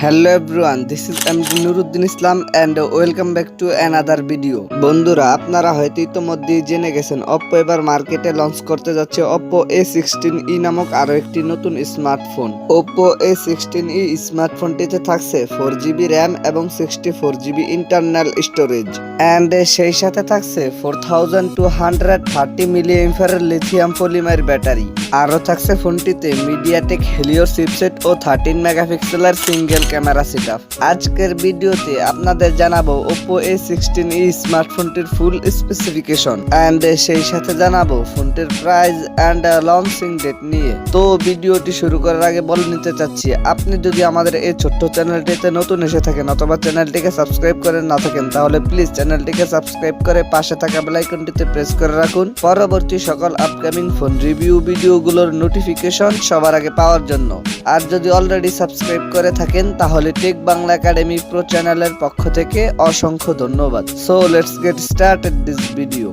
Hello everyone, this is MD Nuruddin Islam and welcome back to another video. বন্ধুরা, আপনারা হয়তো ইতোমধ্যেই জেনে গেছেন Oppo এবার মার্কেটে লঞ্চ করতে যাচ্ছে Oppo A16e নামক আরো একটি নতুন স্মার্টফোন। Oppo A16e স্মার্টফোনটিতে থাকছে 4GB র্যাম এবং 64GB ইন্টারনাল স্টোরেজ অ্যান্ড সেই সাথে থাকছে 4230 mAh লিথিয়াম পলিমার ব্যাটারি। আরও থাকছে ফোনটিতে মিডিয়াটেক হেলিও চিপসেট ও 13 মেগাপিক্সেলের সিঙ্গেল ক্যামেরা সেটআপ। আজকের ভিডিওতে আপনাদের জানাবো Oppo A16e স্মার্টফোনটির ফুল স্পেসিফিকেশন এন্ড সেই সাথে জানাবো ফোনটির প্রাইস এন্ড লঞ্চিং ডেট নিয়ে। তো ভিডিওটি শুরু করার আগে বলে নিতে চাচ্ছি, আপনি যদি আমাদের এই ছোট্ট চ্যানেলটিতে নতুন এসে থাকেন অথবা চ্যানেলটিকে সাবস্ক্রাইব করে না থাকেন, তাহলে প্লিজ চ্যানেলটিকে সাবস্ক্রাইব করে পাশে থাকা বেল আইকনটিতে প্রেস করে রাখুন পরবর্তী সকল আপকামিং ফোন রিভিউ ভিডিওগুলোর নোটিফিকেশন সবার আগে পাওয়ার জন্য। আর যদি অলরেডি সাবস্ক্রাইব করে থাকেন তাহলে টেক বাংলা একাডেমি প্রো চ্যানেলের পক্ষ থেকে অসংখ্য ধন্যবাদ। So let's get started this video.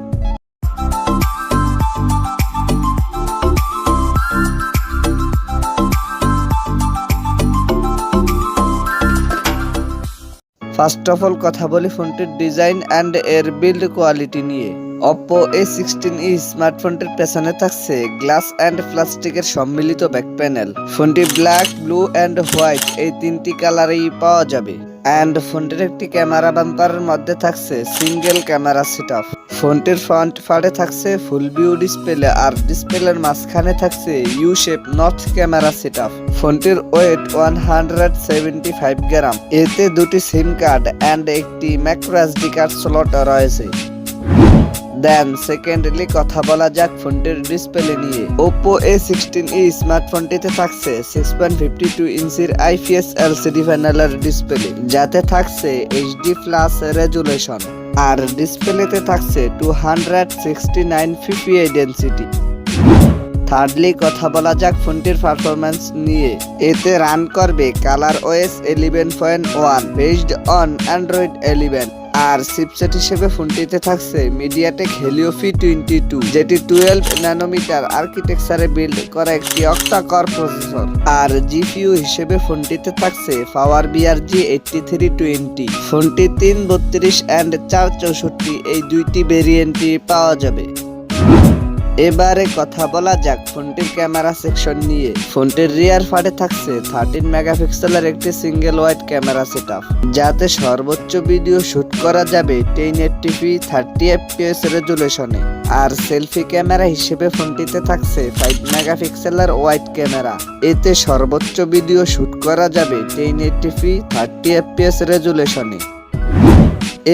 First of all কথা বলি ফোনটির ডিজাইন অ্যান্ড এর বিল্ড কোয়ালিটি নিয়ে। Oppo A16e স্মার্টফোনটির পেছনে থাকছে গ্লাস অ্যান্ড প্লাস্টিকের সম্মিলিত ব্যাক প্যানেল। ফোনটি ব্ল্যাক, ব্লু অ্যান্ড হোয়াইট এই তিনটি কালারেই পাওয়া যাবে অ্যান্ড ফোনটির একটি ক্যামেরা বাম্পারের মধ্যে থাকছে সিঙ্গেল ক্যামেরা সেটআপ। ফোনটির ফ্রন্ট পার্টে থাকছে ফুল ভিউ ডিসপ্লে আর ডিসপ্লের মাঝখানে থাকছে ইউ শেপ নর্থ ক্যামেরা সেটআপ। ফোনটির ওয়েট 175 গ্রাম। এতে দুটি সিম কার্ড অ্যান্ড একটি মাইক্রো এসডি কার্ড স্লট রয়েছে। দেন সেকেন্ডলি কথা বলা যাক ফোনটির ডিসপ্লে নিয়ে। Oppo A16e স্মার্টফোনটিতে থাকছে 6.52 ইঞ্চির IPS LCD প্যানেলের ডিসপ্লে, যাতে থাকছে HD+ রেজুলেশন আর ডিসপ্লেতে থাকছে 269 ppi ডেনসিটি। থার্ডলি কথা বলা যাক ফোনটির পারফরম্যান্স নিয়ে। এতে রান করবে ColorOS 11.1 বেসড অন Android 11 আর চিপসেট হিসেবে ফোনটিতে থাকছে মিডিয়াটেক হেলিও P22, যেটি 12 ন্যানোমিটার আর্কিটেকচারে বিল্ড করা একটি অক্টা কোর প্রসেসর। আর জিপিইউ হিসেবে ফোনটিতে থাকছে PowerVR G8320। ফোনটি 332 অ্যান্ড 464 এই দুইটি ভেরিয়েন্টই পাওয়া যাবে। এবারে কথা বলা যাক ফোনটির ক্যামেরা সেকশন নিয়ে। ফোনটির রিয়ার পার্টে থাকছে 13 মেগাপিক্সেলের একটি সিঙ্গেল ওয়াইড ক্যামেরা সেটআপ, যাতে সর্বোচ্চ ভিডিও শুট করা যাবে 1080p 30 fps রেজুলেশনে। আর সেলফি ক্যামেরা হিসেবে ফোনটিতে থাকছে 5 মেগাপিক্সেলের ওয়াইড ক্যামেরা। এতে সর্বোচ্চ ভিডিও শুট করা যাবে 1080p 30 fps রেজুলেশনে।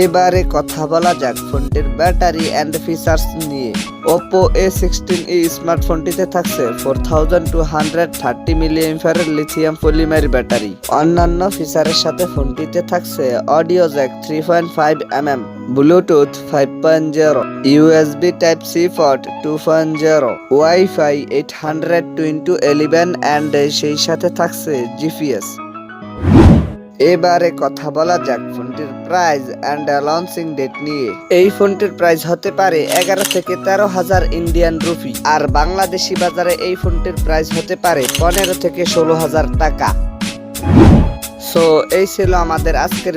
এবারে কথা বলা যাক ফোনটির ব্যাটারি অ্যান্ড ফিচার্স নিয়ে। Oppo A16e স্মার্টফোনটিতে থাকছে 4230 mAh লিথিয়াম পলিমার ব্যাটারি। অন্যান্য ফিচারের সাথে ফোনটিতে থাকছে audio Jack 3.5mm, Bluetooth 5.0, USB Type-C port 2.0, wifi 802.11 and সেই সাথে থাকছে GPS। এবারে কথা বলা যাক ফোনটির প্রাইস অ্যান্ড লঞ্চিং ডেট নিয়ে। এই ফোনটির প্রাইস হতে পারে 11 থেকে 13,000 ইন্ডিয়ান রুপি আর বাংলাদেশি বাজারে এই ফোনটির প্রাইস হতে পারে 15 থেকে 16,000 টাকা। সো এই ছিল আমাদের আজকের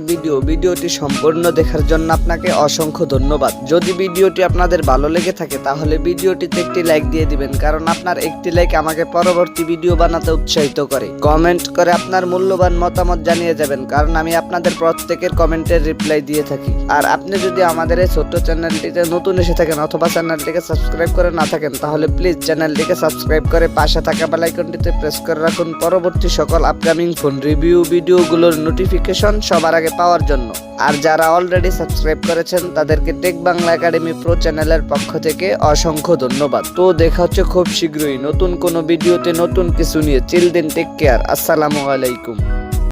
ভিডিওটি সম্পূর্ণ দেখার জন্য আপনাকে অসংখ্য ধন্যবাদ। যদি ভিডিওটি আপনাদের ভালো লেগে থাকে তাহলে ভিডিওটিতে একটি লাইক দিয়ে দিবেন, কারণ আপনার একটি লাইক আমাকে পরবর্তী ভিডিও বানাতে উৎসাহিত করে। কমেন্ট করে আপনার মূল্যবান মতামত জানিয়ে যাবেন, কারণ আমি আপনাদের প্রত্যেকের কমেন্টের রিপ্লাই দিয়ে থাকি। আর আপনি যদি আমাদের এই ছোট্ট চ্যানেলটিতে নতুন এসে থাকেন অথবা চ্যানেলটিকে সাবস্ক্রাইব করে না থাকেন, তাহলে প্লিজ চ্যানেলটিকে সাবস্ক্রাইব করে পাশে থাকা বেল আইকনটিতে প্রেস করে রাখুন পরবর্তী সকল আপকামিং ফোন রিভিউ ভিডিওগুলোর নোটিফিকেশন সবার আগে পাওয়ার জন্য। আর যারা অলরেডি সাবস্ক্রাইব করেছেন তাদেরকে টেক বাংলা একাডেমি প্রো চ্যানেলের পক্ষ থেকে অসংখ্য ধন্যবাদ। তো দেখা হচ্ছে খুব শীঘ্রই নতুন কোনো ভিডিওতে নতুন কিছু নিয়ে। চিল দেন, টেক কেয়ার, আসসালামু আলাইকুম।